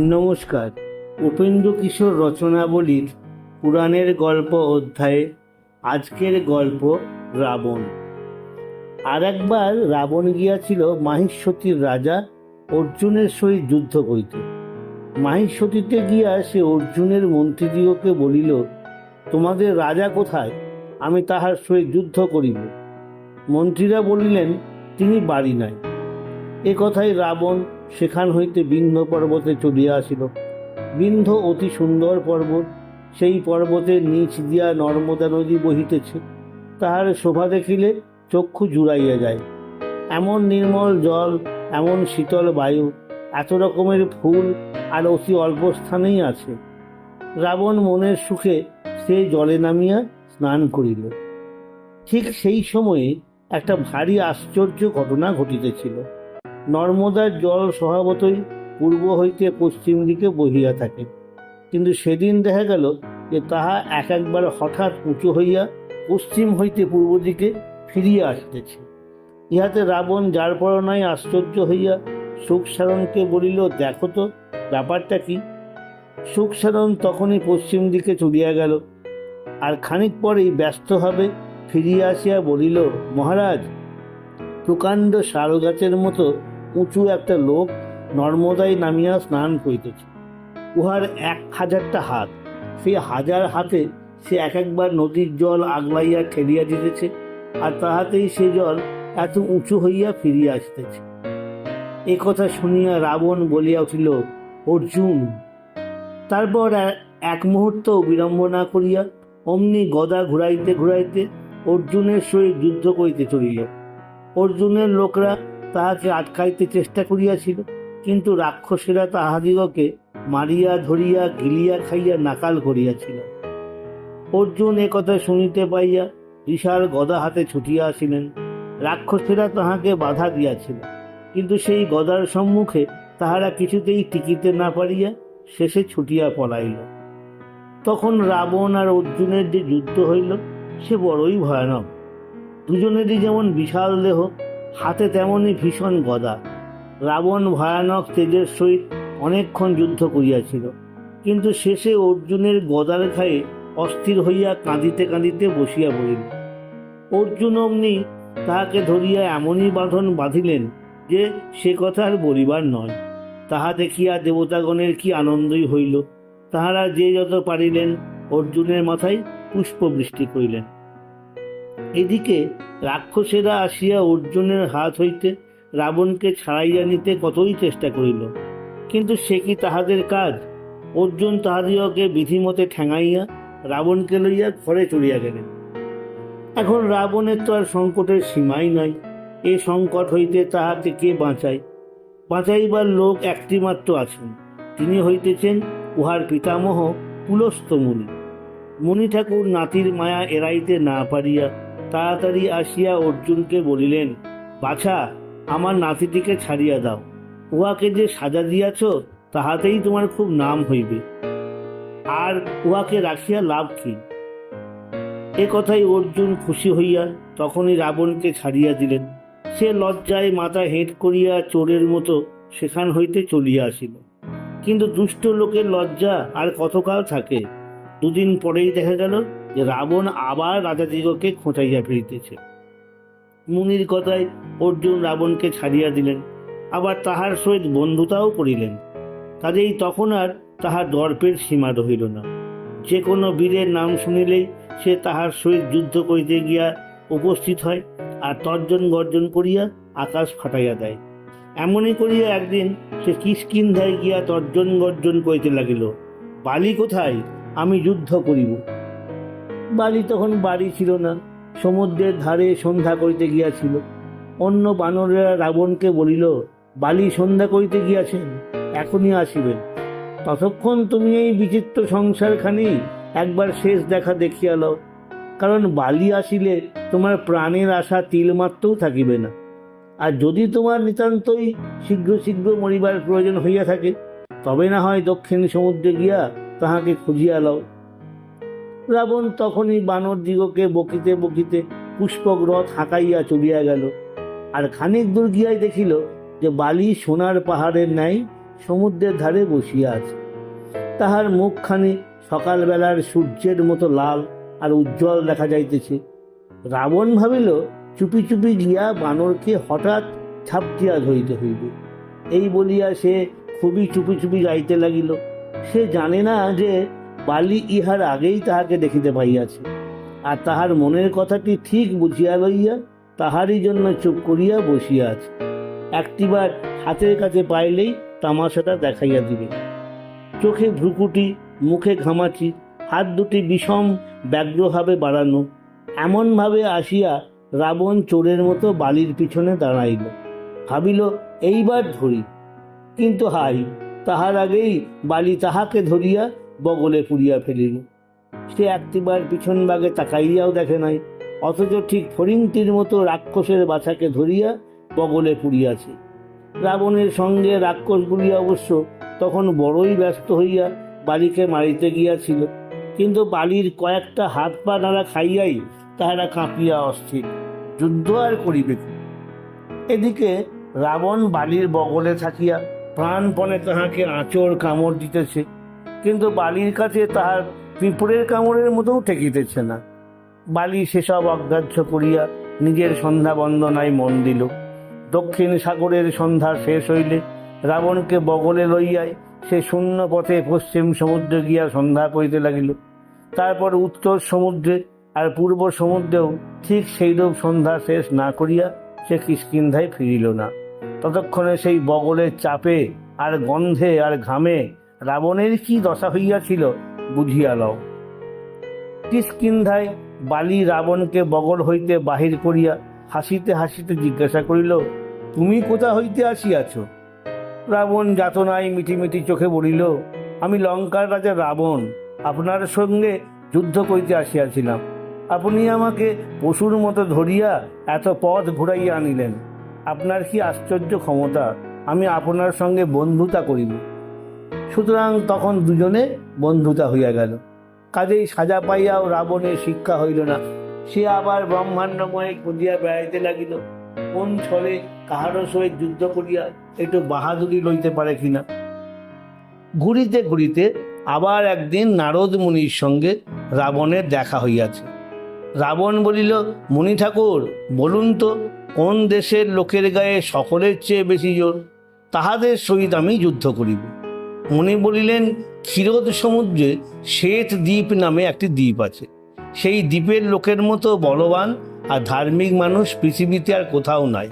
নমস্কার। উপেন্দ্র কিশোর রচনাবলীর পুরাণের গল্প অধ্যায়ে আজকের গল্প রাবণ। আর একবার রাবণ গিয়াছিল মাহিষ্মতির রাজা অর্জুনের সহিত যুদ্ধ করিতে। মাহিষ্মতিতে গিয়া সে অর্জুনের মন্ত্রীদিগকে বলিল, তোমাদের রাজা কোথায়? আমি তাহার সহিত যুদ্ধ করিব। মন্ত্রীরা বলিলেন, তিনি বাড়ি নাই। এ কথাই রাবণ সেখান হইতে বিন্ধ্য পর্বতে চলিয়া আসিল। বিন্ধ্য অতি সুন্দর পর্বত। সেই পর্বতের নিচ দিয়া নর্মদা নদী বহিতেছে। তাহার শোভা দেখিলে চক্ষু জুড়াইয়া যায়। এমন নির্মল জল, এমন শীতল বায়ু, এত রকমের ফুল আর অতি অল্প স্থানেই আছে। রাবণ মনের সুখে সেই জলে নামিয়া স্নান করিল। ঠিক সেই সময়ে একটা ভারী আশ্চর্য ঘটনা ঘটিতেছিল। নর্মদার জল স্বভাবতই পূর্ব হইতে পশ্চিম দিকে বহিয়া থাকে, কিন্তু সেদিন দেখা গেল যে তাহা একবার হঠাৎ উঁচু হইয়া পশ্চিম হইতে পূর্ব দিকে ফিরিয়া আসিতেছে। ইহাতে রাবণ যার পরনাই আশ্চর্য হইয়া সুখসারণকে বলিল, দেখো তো ব্যাপারটা কি। সুখসারণ তখনই পশ্চিম দিকে চলিয়া গেল, আর খানিক পরেই ব্যস্তভাবে ফিরিয়া আসিয়া বলিল, মহারাজ, প্রকাণ্ড শাল গাছের মতো উঁচু একটা লোক নর্মদায় নামিয়া স্নান করিতেছে। উহার 1000টা হাত। সেই 1000 হাতে সে একবার নদীর জল আগলাইয়া ঠেলিয়া দিতেছে, আর তাহাতেই সে জল এত উঁচু হইয়া ফিরিয়া আসিতেছে। এ কথা শুনিয়া রাবণ বলিয়া উঠিল, অর্জুন। তারপর এক মুহূর্ত বিলম্ব না করিয়া অমনি গদা ঘুরাইতে ঘুরাইতে অর্জুনের সহিত যুদ্ধ করিতে চলিল। অর্জুনের লোকরা তাহাকে আটকাইতে চেষ্টা করিয়াছিল, কিন্তু রাক্ষসেরা তাহাদিগকে মারিয়া ধরিয়া গিলিয়া খাইয়া নাকাল করিয়াছিল। অর্জুন একথা শুনিতে পাইয়া বিশাল গদা হাতে ছুটিয়া আসিলেন। রাক্ষসেরা তাহাকে বাধা দিয়াছিল, কিন্তু সেই গদার সম্মুখে তাহারা কিছুতেই টিকিতে না পারিয়া শেষে ছুটিয়া পলাইল। তখন রাবণ আর অর্জুনের যে যুদ্ধ হইল সে বড়ই ভয়ানক। দুজনেরই যেমন বিশাল দেহ, হাতে তেমনই ভীষণ গদা। রাবণ ভয়ানক তেজের সহিত অনেকক্ষণ যুদ্ধ করিয়াছিল, কিন্তু শেষে অর্জুনের গদার ঘায়ে অস্থির হইয়া কাঁদিতে কাঁদিতে বসিয়া পড়িল। অর্জুন অমনি তাহাকে ধরিয়া এমনই বাঁধন বাঁধিলেন যে সে কথা আর বলিবার নয়। তাহা দেখিয়া দেবতাগণের কি আনন্দই হইল। তাহারা যে যত পারিলেন অর্জুনের মাথায় পুষ্পবৃষ্টি করিলেন। এদিকে রাক্ষসেরা আসিয়া অর্জুনের হাত হইতে রাবণকে ছাড়াইয়া নিতে কতই চেষ্টা করিল, কিন্তু সে কি তাহাদের কাজ। অর্জুন তাহাদিগকে বিধিমতে ঠেঙাইয়া রাবণকে লইয়া ঘরে চলিয়া গেলেন। এখন রাবণের তো আর সংকটের সীমাই নাই। এ সংকট হইতে তাহাকে কে বাঁচায়? বাঁচাইবার লোক একটি মাত্র আছেন। তিনি হইতেছেন উহার পিতামহ পুলস্ত্য মুনি। মুনি ঠাকুর নাতির মায়া এড়াইতে না পারিয়া তাড়াতাড়ি আসিয়া অর্জুনকে বলিলেন, বাছা, আমার নাতিটিকে ছাড়িয়া দাও। উহাকে যে সাজা দিয়াছ তাহাতেই তোমার খুব নাম হইবে, আর উহাকে রাখিয়া লাভ কি? এ কথাই অর্জুন খুশি হইয়া তখনই রাবণকে ছাড়িয়া দিলেন। সে লজ্জায় মাথা হেঁট করিয়া চোরের মতো সেখান হইতে চলিয়া আসিল। কিন্তু দুষ্ট লোকের লজ্জা আর কতকাল থাকে। দুদিন পরেই দেখা গেল যে রাবণ আবার রাজাদিগকে খোঁচাইয়া ফিরিতেছে। মুনির কথায় অর্জুন রাবণকে ছাড়িয়া দিলেন, আবার তাহার সহিত বন্ধুতাও করিলেন। কাজেই তখন আর তাহার দর্পের সীমা রহিল না। যে কোনো বীরের নাম শুনিলেই সে তাহার সহিত যুদ্ধ করিতে গিয়া উপস্থিত হয়, আর তর্জন গর্জন করিয়া আকাশ ফাটাইয়া দেয়। এমনই করিয়া একদিন সে কিষ্কিন্ধায় গিয়া তর্জন গর্জন করিতে লাগিল, বালি কোথায়, আমি যুদ্ধ করিব। বালি তখন বাড়ি ছিল না, সমুদ্রের ধারে সন্ধ্যা করিতে গিয়াছিল। অন্য বানরেরা রাবণকে বলিল, বালি সন্ধ্যা করিতে গিয়াছেন, এখনই আসিবেন। ততক্ষণ তুমি এই বিচিত্র সংসারখানি একবার শেষ দেখা দেখিয়া লও, কারণ বালি আসিলে তোমার প্রাণের আশা তিলমাত্রও থাকিবে না। আর যদি তোমার নিতান্তই শীঘ্র শীঘ্র মরিবার প্রয়োজন হইয়া থাকে, তবে না হয় দক্ষিণ সমুদ্রে গিয়া তাহাকে খুঁজিয়া লও। রাবণ তখনই বানর দিগকে বকিতে বকিতে পুষ্পক রথ হাঁকাইয়া চলিয়া গেল। আর খানিক দূর গিয়াই দেখিল যে বালি সোনার পাহাড়ের ন্যায় সমুদ্রের ধারে বসিয়া আছে। তাহার মুখখানি সকালবেলার সূর্যের মতো লাল আর উজ্জ্বল দেখা যাইতেছে। রাবণ ভাবিল চুপি চুপি গিয়া বানরকে হঠাৎ ঝাপটিয়া ধরিতে হইবে। এই বলিয়া সে খুবই চুপি চুপি যাইতে লাগিল। সে জানে না যে বালি ইহার আগেই তাহাকে দেখিতে পাইয়াছে, আর তাহার মনের কথাটি ঠিক বুঝিয়া লইয়া তাহারই জন্য চুপ করিয়া বসিয়া আছে। একটিবার হাতের কাছে পাইলেই তামাশাটা দেখাইয়া দিবে। চোখে ভ্রুকুটি, মুখে ঘামাচি, হাত দুটি বিষম ব্যগ্রভাবে বাড়ানো, এমনভাবে আসিয়া রাবণ চোরের মতো বালির পিছনে দাঁড়াইল। ভাবিল এইবার ধরি, কিন্তু হাই, তাহার আগেই বালি তাহাকে ধরিয়া বগলে পুড়িয়া ফেলিল। সে একটিবার পিছন বাগে তাকাইয়াও দেখে নাই, অথচ ঠিক ফড়িংটির মতো রাক্ষসের বাছাকে ধরিয়া বগলে পুড়িয়াছে। রাবণের সঙ্গে রাক্ষসগুলি অবশ্য তখন বড়ই ব্যস্ত হইয়া বালিকে মারিতে গিয়াছিল, কিন্তু বালির কয়েকটা হাত পা নাড়া খাইয়াই তাহারা কাঁপিয়া অস্থির, যুদ্ধ আর করিবে। এদিকে রাবণ বালির বগলে থাকিয়া প্রাণপণে তাহাকে আঁচড় কামড় দিতেছে, কিন্তু বালির কাছে তাহার পিঁপড়ের কামড়ের মতোও ঠেকিতেছে না। বালি সেসব অগ্রাহ্য করিয়া নিজের সন্ধ্যা বন্দনায় মন দিল। দক্ষিণ সাগরের সন্ধ্যা শেষ হইলে রাবণকে বগলে লইয়াই সে শূন্য পথে পশ্চিম সমুদ্রে গিয়া সন্ধ্যা করিতে লাগিল। তারপর উত্তর সমুদ্রে আর পূর্ব সমুদ্রেও ঠিক সেইরূপ সন্ধ্যা শেষ না করিয়া সে কিষ্কিন্ধায় ফিরিল না। ততক্ষণে সেই বগলের চাপে আর গন্ধে আর ঘামে রাবণের কি দশা হইয়াছিল বুঝিয়া লও। কিষ্কিন্ধায় বালি রাবণকে বগল হইতে বাহির করিয়া হাসিতে হাসিতে জিজ্ঞাসা করিল, তুমি কোথা হইতে আসিয়াছ? রাবণ যাতনায় মিটিমিটি চোখে বলিল, আমি লঙ্কার রাজা রাবণ, আপনার সঙ্গে যুদ্ধ করিতে আসিয়াছিলাম। আপনি আমাকে পশুর মতো ধরিয়া এত পথ ঘুরাইয়া আনিলেন। আপনার কি আশ্চর্য ক্ষমতা, আমি আপনার সঙ্গে বন্ধুতা করিব। সুতরাং তখন দুজনে বন্ধুতা হইয়া গেল। কাজেই সাজা পাইয়াও রাবণের শিক্ষা হইল না। সে আবার ব্রহ্মাণ্ডময় খুঁজিয়া বেড়াইতে লাগিল, কোন ছলে কাহারও সহিত যুদ্ধ করিয়া একটু বাহাদুরি লইতে পারে কিনা। ঘুরিতে ঘুরিতে আবার একদিন নারদ মুনির সঙ্গে রাবণের দেখা হইয়াছে। রাবণ বলিল, মুনি ঠাকুর, বলুন তো কোন দেশের লোকের গায়ে সকলের চেয়ে বেশি জোর? তাহাদের সহিত আমি যুদ্ধ করিব। মুনি বলিলেন, ক্ষীরোদ সমুদ্রে শ্বেত দ্বীপ নামে একটি দ্বীপ আছে। সেই দ্বীপের লোকের মতো বলবান আর ধার্মিক মানুষ পৃথিবীতে আর কোথাও নাই।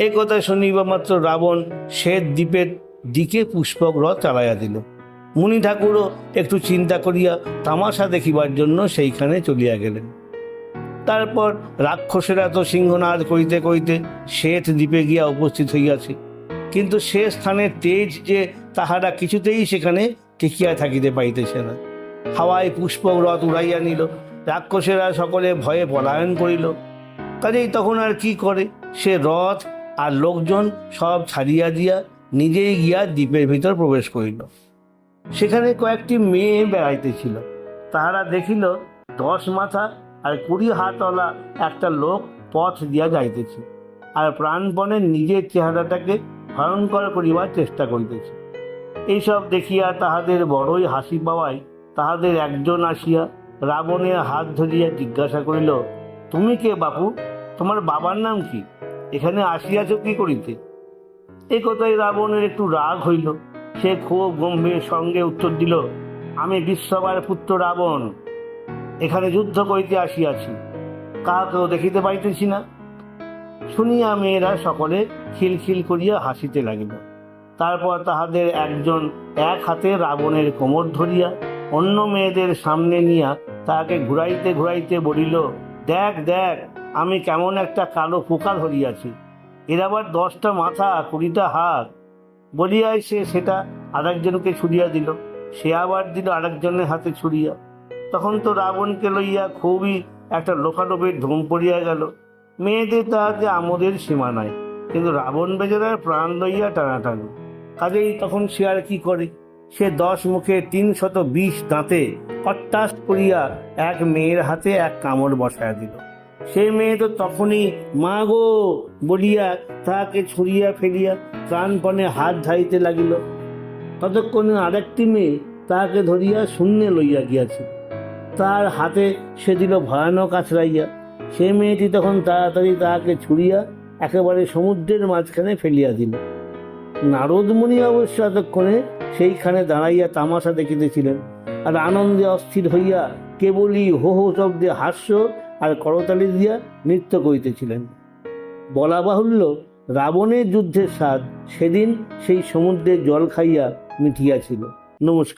এ কথা শুনিবা মাত্র রাবণ শ্বেত দ্বীপের দিকে পুষ্পক রথ চালাইয়া দিল। মুনি ঠাকুরও একটু চিন্তা করিয়া তামাশা দেখিবার জন্য সেইখানে চলিয়া গেলেন। তারপর রাক্ষসেরা তো সিংহনাদ করিতে করিতে শ্বেত দ্বীপে গিয়া উপস্থিত হইয়াছে, কিন্তু সে স্থানের তেজ যে তাহারা কিছুতেই সেখানে টিকিয়া থাকিতে পাইতেছে না। হাওয়ায় পুষ্পক রথ উড়াইয়া নিল, রাক্ষসেরা সকলে ভয়ে পলায়ন করিল। কাজেই তখন আর কি করে, সে রথ আর লোকজন সব ছাড়িয়া দিয়া নিজেই গিয়া দ্বীপের ভিতর প্রবেশ করিল। সেখানে কয়েকটি মেয়ে বেড়াইতেছিল। তাহারা দেখিল 10 মাথা আর 20 হাতওয়ালা একটা লোক পথ দিয়া যাইতেছে, আর প্রাণপণে নিজের চেহারাটাকে ভয়ঙ্কর করিবার চেষ্টা করিতেছে। এইসব দেখিয়া তাহাদের বড়ই হাসি পাওয়ায় তাহাদের একজন আসিয়া রাবণের হাত ধরিয়া জিজ্ঞাসা করিল, তুমি কে বাপু? তোমার বাবার নাম কি? এখানে আসিয়াছ কি করিতে? এই কথায় রাবণের একটু রাগ হইল। সে খুব গম্ভীর সঙ্গে উত্তর দিল, আমি বিশ্ববার পুত্র রাবণ, এখানে যুদ্ধ করিতে আসিয়াছি, কাহাকেও দেখিতে পাইতেছি না। শুনিয়া মেয়েরা সকলে খিলখিল করিয়া হাসিতে লাগিল। তারপর তাহাদের একজন এক হাতে রাবণের কোমর ধরিয়া অন্য মেয়েদের সামনে নিয়া তাহাকে ঘুরাইতে ঘুরাইতে বলিল, দেখ দেখ, আমি কেমন একটা কালো পোকা ধরিয়াছি, এর আবার 10টা মাথা 20টা হাত। বলিয়াই সে সেটা আরেকজনকে ছুড়িয়া দিল, সে আবার দিল আরেকজনের হাতে ছুড়িয়া। তখন তো রাবণকে লইয়া খুবই একটা লোকালোপের ধুম পড়িয়া গেল। মেয়েদের তাহাতে আমোদের সীমা নাই, কিন্তু রাবণ বেচারার প্রাণ লইয়া টানাটানি। কাজেই তখন সে আর কি করে, সে 10 মুখে 320 দাঁতে কট্টাস করিয়া এক মেয়ের হাতে এক কামড় বসাইয়া দিল। সেই মেয়ে তো তখনই মা গো বলিয়া তাহাকে ছুঁড়িয়া ফেলিয়া প্রাণপণে হাত ধাইতে লাগিল। ততক্ষণে আরেকটি মেয়ে তাহাকে ধরিয়া শূন্যে লইয়া গিয়াছিল। তার হাতে সে দিল ভয়ানক আছড়াইয়া। সে মেয়েটি তখন তাড়াতাড়ি তাহাকে ছুড়িয়া একেবারে সমুদ্রের মাঝখানে ফেলিয়া দিল। নারদমুনি অবশ্য এতক্ষণে সেইখানে দাঁড়াইয়া তামাশা দেখিতেছিলেন, আর আনন্দে অস্থির হইয়া কেবলই হো হো শব্দে হাস্য আর করতালি দিয়া নৃত্য করিতেছিলেন। বলা বাহুল্য, রাবণের যুদ্ধের স্বাদ সেদিন সেই সমুদ্রের জল খাইয়া মিটিয়াছিল। নমস্কার।